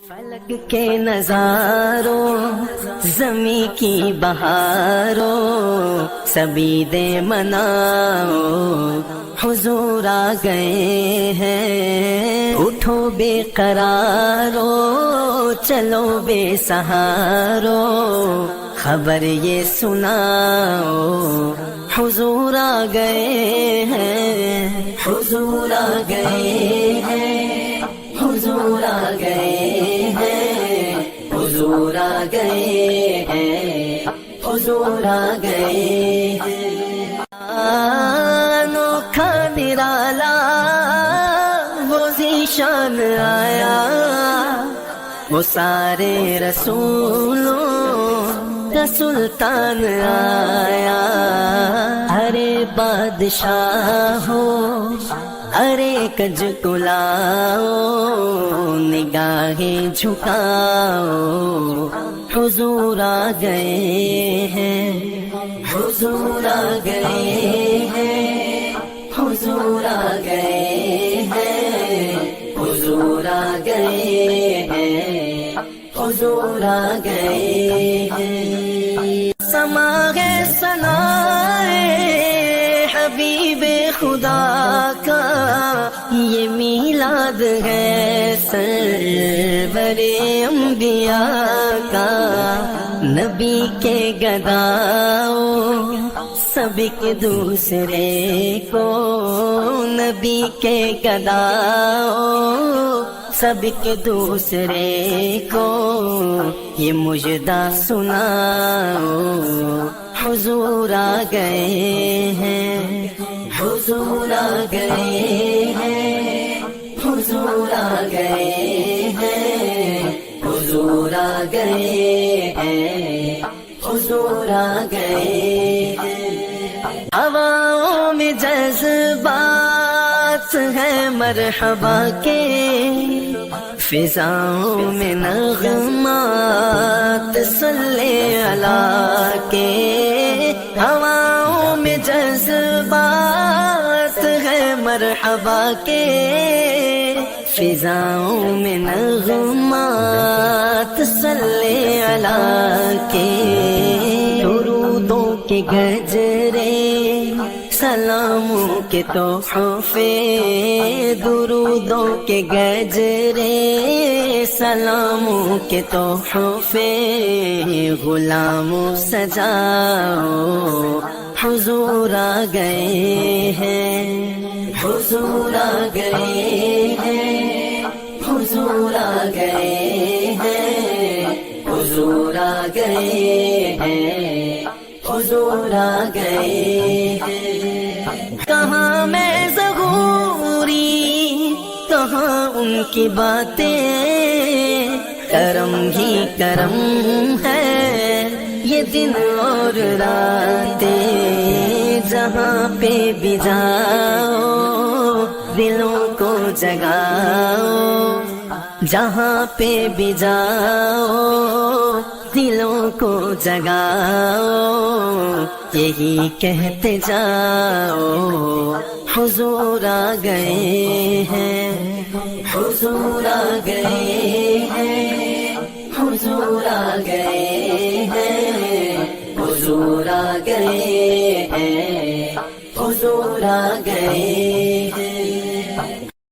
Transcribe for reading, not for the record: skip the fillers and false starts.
فلک کے نظاروں زمیں کی بہاروں سبھی دے مناؤ حضور آ گئے ہیں، اٹھو بے قرارو چلو بے سہارو خبر یہ سناؤ حضور آ گئے ہیں، حضور آ گئے ہیں، حضور آ گئے ہیں، حضور آ گئے ہیں، حضور آ گئے ہیں۔ انوکھا نرالا وہ ذیشان آیا، وہ سارے رسولوں کا سلطان آیا، ارے بادشاہ ہو ارے کج کلاؤ نگاہیں جھکاؤ حضور آ گئے ہیں، حضور آ گئے ہیں، حضور آ گئے ہیں، حضور آ گئے ہیں، حضور آ گئے ہیں۔ سما ہے ثنائے حبیب خدا کا، یہ میلاد ہے سرور انبیاء کا، نبی کے گداؤ سب کے دوسرے کو، نبی کے گداؤ سب کے دوسرے کو، یہ مجدہ سناؤ حضور آ گئے ہیں، حضور آ گئے ہیں، حضور آ گئے ہیں، حضور آ گئے ہیں، حضور آ گئے ہیں۔ ہواؤں میں جذبات ہیں مرحبا کے، فضاؤں میں نغمات صلی اللہ کے، ہواؤں میں جذبات ہیں مرحبا کے، فضاؤں میں نغمات صلی اللہ کے، درودوں کے گجرے سلاموں کے تحفے، درودوں کے گجرے سلاموں کے تحفے، غلاموں سجاؤ حضور آ گئے ہیں، حضور آ گئے ہیں، حضور آ گئے ہیں، حضور آ گئے ہیں، حضور آ گئے ہیں۔ کہاں میں ظہوری کہاں ان کی باتیں، کرم ہی کرم ہے یہ دن اور راتیں، جہاں پہ بھی جاؤ دلوں کو جگاؤ، جہاں پہ بھی جاؤ دلوں کو جگاؤ، یہی کہتے جاؤ حضور آ گئے ہیں، حضور آ گئے ہیں، حضور آ گئے ہیں، حضور آ گئے ہیں، حضور آ گئے ہیں۔